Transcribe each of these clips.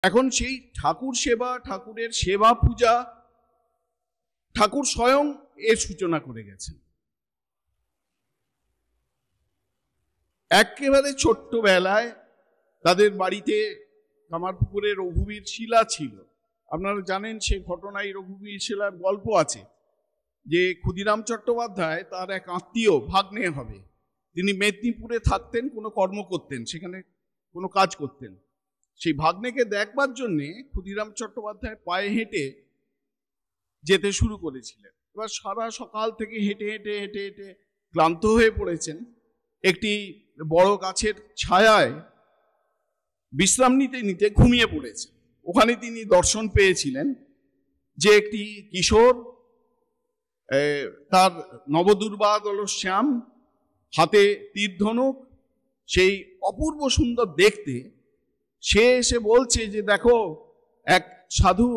এখন সেই ঠাকুর সেবা, ঠাকুরের সেবা পূজা, ঠাকুর স্বয়ং এর সূচনা করে গেছেন। একেবারে ছোট্টবেলায় তাদের বাড়িতে কামারপুকুরে রঘুবীর শিলা ছিল। আপনারা জানেন সে ঘটনায় রঘুবীর শিলার গল্প আছে যে ক্ষুদিরাম চট্টোপাধ্যায় তার এক আত্মীয় ভাগ্নে হবে, তিনি মেদিনীপুরে থাকতেন, কোনো কর্ম করতেন, সেখানে কোনো কাজ করতেন। সেই ভাগ্নেকে দেখবার জন্যে ক্ষুদিরাম চট্টোপাধ্যায় পায়ে হেঁটে যেতে শুরু করেছিলেন। এবার সারা সকাল থেকে হেঁটে হেঁটে হেঁটে হেঁটে ক্লান্ত হয়ে পড়েছেন। একটি বড় গাছের ছায়ায় বিশ্রাম নিতে নিতে ঘুমিয়ে পড়েছেন। ওখানে তিনি দর্শন পেয়েছিলেন যে একটি কিশোর, তার নবদুর্বা দলশ্যাম, হাতে তীরধনুক, সেই অপূর্ব সুন্দর দেখতে। সে এসে বলছে যে দেখো, এক সাধু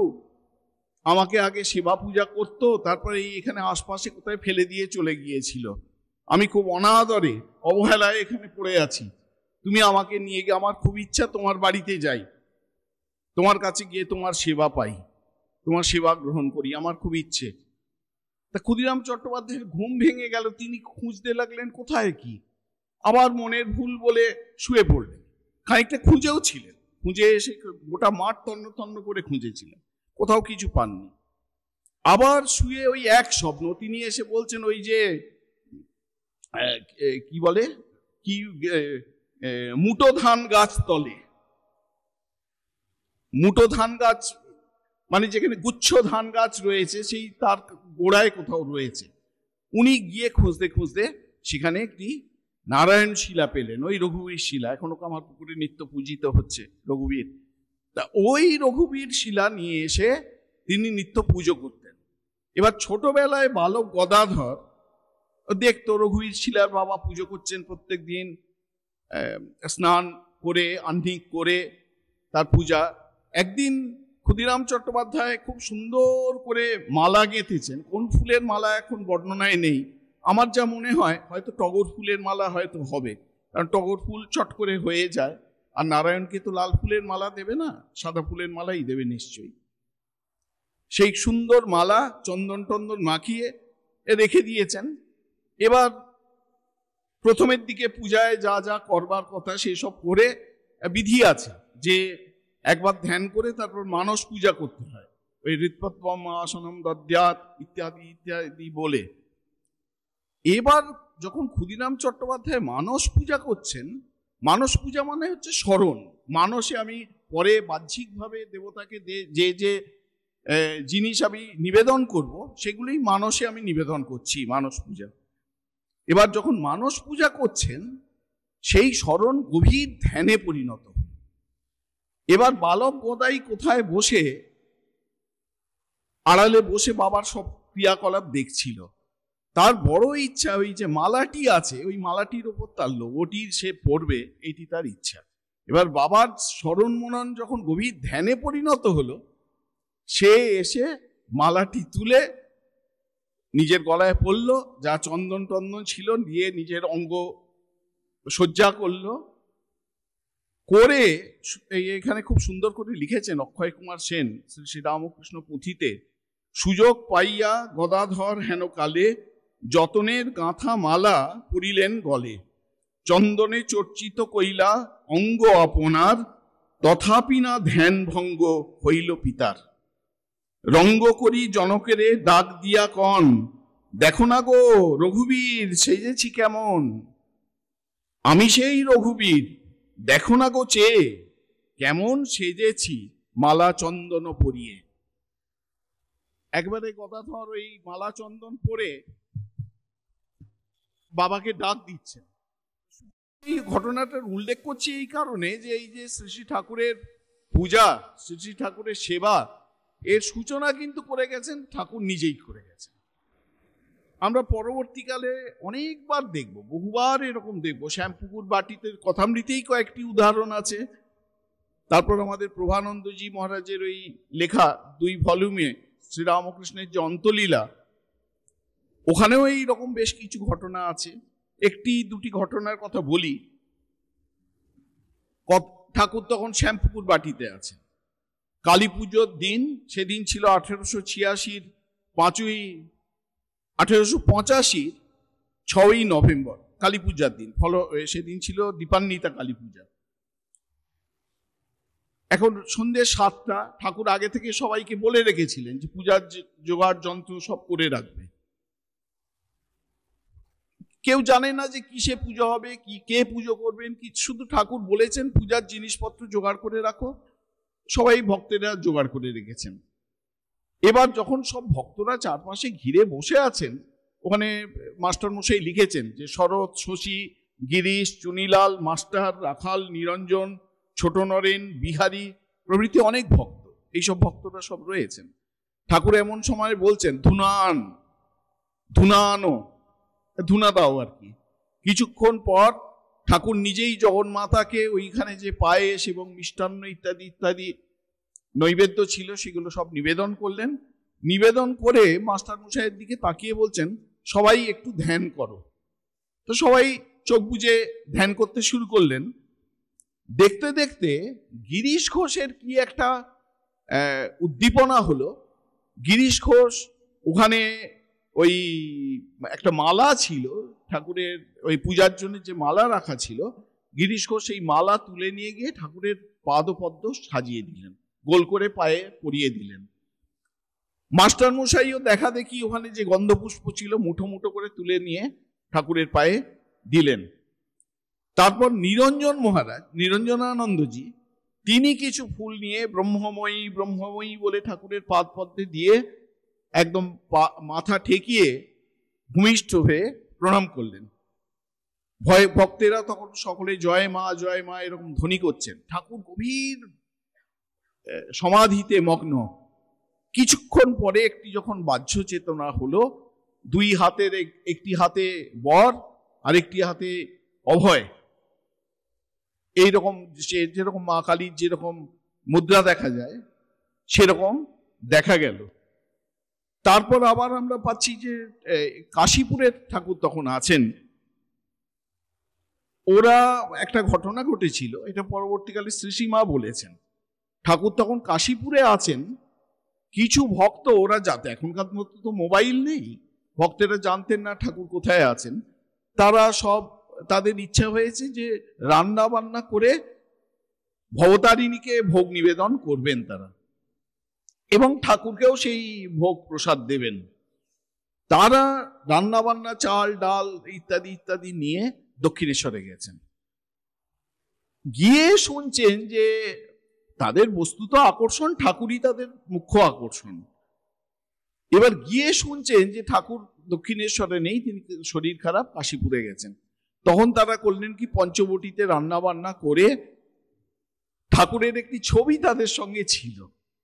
আমাকে আগে সেবা পূজা করতো, তারপরে এখানে আশপাশে কোথায় ফেলে দিয়ে চলে গিয়েছিল, আমি খুব অনাদরে অবহেলায় এখানে পড়ে আছি, তুমি আমাকে নিয়ে গিয়ে, আমার খুব ইচ্ছা তোমার বাড়িতে যাই, তোমার কাছে গিয়ে তোমার সেবা পাই, তোমার সেবা গ্রহণ করি, আমার খুব ইচ্ছে। তা ক্ষুদিরাম চট্টোপাধ্যায়ের ঘুম ভেঙে গেল। তিনি খুঁজতে লাগলেন কোথায় কি, আবার মনের ভুল বলে শুয়ে পড়লেন। খানিকটা খুঁজেও ছিলেন, খুঁজে এসে গোটা মাঠ তন্ন তন্ন করে খুঁজেছিলেন, কোথাও কিছু পাননি। আবার শুয়ে ওই এক স্বপ্ন, তিনি এসে বলছেন ওই যে কি বলে, কি মুটো ধান গাছ তলে, মুটো ধান গাছ মানে যেখানে গুচ্ছ ধান গাছ রয়েছে, সেই তার গোড়ায় কোথাও রয়েছে। উনি গিয়ে খুঁজতে খুঁজতে সেখানে একটি নারায়ণ শিলা পেলেন, ওই রঘুবীর শিলা, এখনো কামারপুকুরে নিত্য পূজিত হচ্ছে রঘুবীর। তা ওই রঘুবীর শিলা নিয়ে এসে তিনি নিত্য পুজো করতেন। এবার ছোটবেলায় বালক গদাধর দেখতো রঘুবীর শিলার বাবা পুজো করছেন প্রত্যেক দিন, স্নান করে আহ্নিক করে তার পূজা। একদিন ক্ষুদিরাম চট্টোপাধ্যায় খুব সুন্দর করে মালা গেঁথেছেন। কোন ফুলের মালা এখন বর্ণনায় নেই, আমার যা মনে হয় হয়তো টগর ফুলের মালা হয়তো হবে, কারণ টগর ফুল চট করে হয়ে যায়, আর নারায়ণকে তো লাল ফুলের মালা দেবে না, সাদা ফুলের মালাই দেবে নিশ্চয়ই। সেই সুন্দর মালা চন্দন টন্দন মাখিয়ে রেখে দিয়েছেন। এবার প্রথমের দিকে পূজায় যা যা করবার কথা সেসব করে, বিধি আছে যে একবার ধ্যান করে তারপর মানস পূজা করতে হয়, ওই হৃৎপদ্মম আসনম দদ্যাৎ ইত্যাদি ইত্যাদি বলে। এবার যখন ক্ষুদিরাম চট্টোপাধ্যায় মানস পূজা করছেন, মানস পূজা মানে হচ্ছে স্মরণ, মানসে আমি পরে বাহ্যিকভাবে দেবতাকে যে যে জিনিস আমি নিবেদন করব সেগুলোই মানসে আমি নিবেদন করছি, মানস পূজা। এবার যখন মানস পূজা করছেন, সেই স্মরণ গভীর ধ্যানে পরিণত। এবার বালক গদাই কোথায় বসে আড়ালে বসে বাবার সব ক্রিয়াকলাপ দেখছিল। তার বড় ইচ্ছা ওই যে মালাটি আছে, ওই মালাটির ওপর তার লোগোটি সে পড়বে, এটি তার ইচ্ছা। এবার বাবার স্মরণ মনন যখন গভীর ধ্যানে পরিণত হলো, সে এসে মালাটি তুলে নিজের গলায় পড়ল, যা চন্দন টন্দন ছিল দিয়ে নিজের অঙ্গ সজ্জা করলো। করে এখানে খুব সুন্দর করে লিখেছেন অক্ষয় কুমার সেন শ্রী শ্রী রামকৃষ্ণ পুঁথিতে, সুযোগ পাইয়া গদাধর হেন কালে যতনের গাঁথা মালা পরিলেন গলে, চন্দনে চর্চিত কইলা অঙ্গ আপনার, তথাপি না ধ্যান ভঙ্গ হইল পিতার। রঙ্গ করি জনকেরে ডাক দিয়া কন, দেখো না গো রঘুবীর সেজেছি কেমন, আমি সেই রঘুবীর দেখো না গো চেয়ে, কেমন সেজেছি মালা চন্দন পরিয়ে। একবারে গদাধর ওই মালা চন্দন পরে বাবাকে ডাক দিচ্ছেন। এই ঘটনাটার উল্লেখ করছি এই কারণে যে এই যে শ্রী শ্রী ঠাকুরের পূজা, শ্রী শ্রী ঠাকুরের সেবা, এর সূচনা কিন্তু করে গেছেন ঠাকুর নিজেই করে গেছেন। আমরা পরবর্তীকালে অনেকবার দেখব, বহুবার এরকম দেখব। শ্যামপুকুর বাটিতে কথামৃতেই কয়েকটি উদাহরণ আছে। তারপর আমাদের প্রভানন্দজি মহারাজের ওই লেখা 2 ভলিউমে শ্রীরামকৃষ্ণের যে অন্তলীলা, ওখানেও এই রকম বেশ কিছু ঘটনা আছে। একটি দুটি ঘটনার কথা বলি। ঠাকুর তখন শ্যামপুকুর বাটিতে আছে, কালী পুজোর দিন, সেদিন ছিল 1886 1885 6ই নভেম্বর, কালী পূজার দিন। সেদিন ছিল দীপান্বিতা কালী পূজা। এখন সন্ধ্যে 7টা, ঠাকুর আগে থেকে সবাইকে বলে রেখেছিলেন যে পূজার জোগাড় যন্ত্র সব করে রাখবে। কেউ জানে না যে কিসে পুজো হবে, কে পুজো করবেন, কি, শুধু ঠাকুর বলেছেন পূজার জিনিসপত্র জোগাড় করে রাখো। সবাই ভক্তেরা জোগাড় করে রেখেছেন। এবার যখন সব ভক্তরা চারপাশে ঘিরে বসে আছেন, ওখানে মাস্টার মশাই লিখেছেন যে শরৎ, শশী, গিরিশ, চুনিলাল, মাস্টার, রাখাল, নিরঞ্জন, ছোট নরেন, বিহারী প্রভৃতি অনেক ভক্ত, এইসব ভক্তরা সব রয়েছেন। ঠাকুর এমন সময় বলছেন ধুনান, ধুনানো, ধুনা দাও আর কি। কিছুক্ষণ পর ঠাকুর নিজেই জগন্মাতাকে ওইখানে যে পায়েস এবং মিষ্টান্ন ইত্যাদি ইত্যাদি নৈবেদ্য ছিল সেগুলো সব নিবেদন করলেন। নিবেদন করে মাস্টার মশাইয়ের দিকে তাকিয়ে বলছেন সবাই একটু ধ্যান করো। তো সবাই চোখ বুজে ধ্যান করতে শুরু করলেন। দেখতে দেখতে গিরিশ ঘোষের কি একটা উদ্দীপনা হলো। গিরিশ ঘোষ ওখানে ওই একটা মালা ছিল ঠাকুরের, ওই পূজার জন্য যে মালা রাখা ছিল, গিরিশ ঘোষ সেই মালা তুলে নিয়ে গিয়ে ঠাকুরের পাদপদ্ম সাজিয়ে দিলেন, গোল করে পায়ে পরিয়ে দিলেন। মাস্টার মশাইও দেখা দেখি ওখানে যে গন্ধপুষ্প ছিল মুঠো মুঠো করে তুলে নিয়ে ঠাকুরের পায়ে দিলেন। তারপর নিরঞ্জন মহারাজ, নিরঞ্জনানন্দজি, তিনি কিছু ফুল নিয়ে ব্রহ্মময়ী ব্রহ্মময়ী বলে ঠাকুরের পাদপদ্মে দিয়ে একদম মাথা ঠেকিয়ে ভূমিষ্ঠ হয়ে প্রণাম করলেন। ভক্তেরা তখন সকলে জয় মা এরকম ধ্বনি করছেন। ঠাকুর গভীর সমাধিতে মগ্ন। কিছুক্ষণ পরে একটি যখন বাহ্য চেতনা হলো, দুই হাতের একটি হাতে বর আর একটি হাতে অভয়, এইরকম যেরকম মা কালীর যেরকম মুদ্রা দেখা যায় সেরকম দেখা গেল। তারপর আবার আমরা পাচ্ছি যে কাশীপুরের ঠাকুর তখন আছেন। ওরা একটা ঘটনা ঘটেছিল, এটা পরবর্তীকালে শ্রীসীমা বলেছেন। ঠাকুর তখন কাশীপুরে আছেন, কিছু ভক্ত, ওরা যাতে এখনকার মতো তো মোবাইল নেই, ভক্তেরা জানতেন না ঠাকুর কোথায় আছেন। তারা সব, তাদের ইচ্ছা হয়েছে যে রান্না বান্না করে ভবতারিণীকে ভোগ নিবেদন করবেন তারা, এবং ঠাকুরকেও সেই ভোগ প্রসাদ দেবেন। তারা রান্না বান্না, চাল ডাল ইত্যাদি ইত্যাদি নিয়ে দক্ষিণেশ্বরে গেছেন। গিয়ে শুনছেন যে তাদের বস্তুত আকর্ষণ, ঠাকুরই তাদের মুখ্য আকর্ষণ। এবার গিয়ে শুনছেন যে ঠাকুর দক্ষিণেশ্বরে নেই, তিনি শরীর খারাপ, কাশীপুরে গেছেন। তখন তারা করলেন কি, পঞ্চবটিতে রান্না বান্না করে ঠাকুরের একটি ছবি তাদের সঙ্গে ছিল,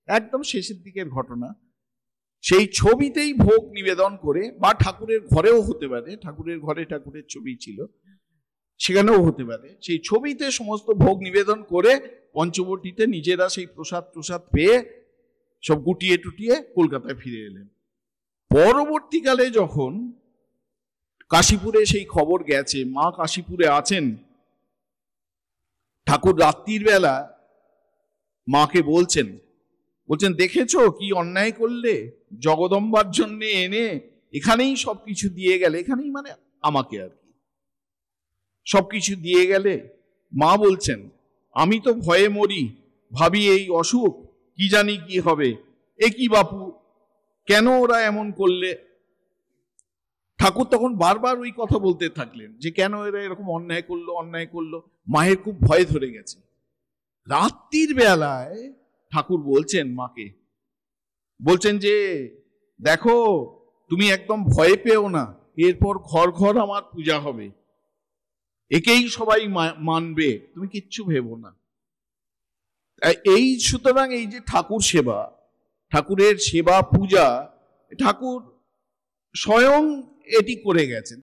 একদম শেষের দিকের ঘটনা, সেই ছবিতেই ভোগ নিবেদন করে, বা ঠাকুরের ঘরেও হতে পারে, ঠাকুরের ঘরে ঠাকুরের ছবি ছিল, সেখানেও হতে পারে, সেই ছবিতে সমস্ত ভোগ নিবেদন করে পঞ্চবটিতে নিজেরা সেই প্রসাদ পেয়ে সব গুটিয়ে টুটিয়ে কলকাতায় ফিরে এলেন। পরবর্তীকালে যখন কাশীপুরে সেই খবর গেছে মা কাশীপুরে আছেন, ঠাকুর রাত্রির বেলা মাকে বলছেন দেখেছো কি অন্যায় করলে, জগদম্বার জন্য এনে এখানেই সবকিছু দিয়ে গেলে, এখানেই মানে আমাকে আর কি সবকিছু দিয়ে গেলে। মা বলছেন আমি তো ভয়ে মরি, ভাবি এই অসুখ, কি জানি কি হবে, এ কি বাপু, কেন ওরা এমন করলে। ঠাকুর তখন বারবার ওই কথা বলতে থাকলেন যে কেন এরা এরকম অন্যায় করলো। মায়ের খুব ভয় ধরে গেছে। রাত্রির বেলায় ঠাকুর বলছেন মাকে, বলছেন যে দেখো তুমি একদম ভয় পেও না, এরপর ঘর ঘর আমার পূজা হবে, একেই সবাই মানবে, তুমি কিচ্ছু ভেবো না। এই সুতরাং এই যে ঠাকুর সেবা, ঠাকুরের সেবা পূজা, ঠাকুর স্বয়ং এটি করে গেছেন।